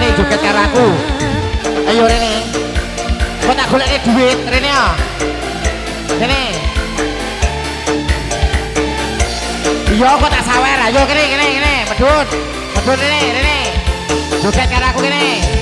Rene joget karo aku. Ayo Rene. Kok tak golekne duit Rene ya. Rene. Iya kok tak sawer. Ayo kene. Medhun. Medhun Rene. Joget karo aku kene.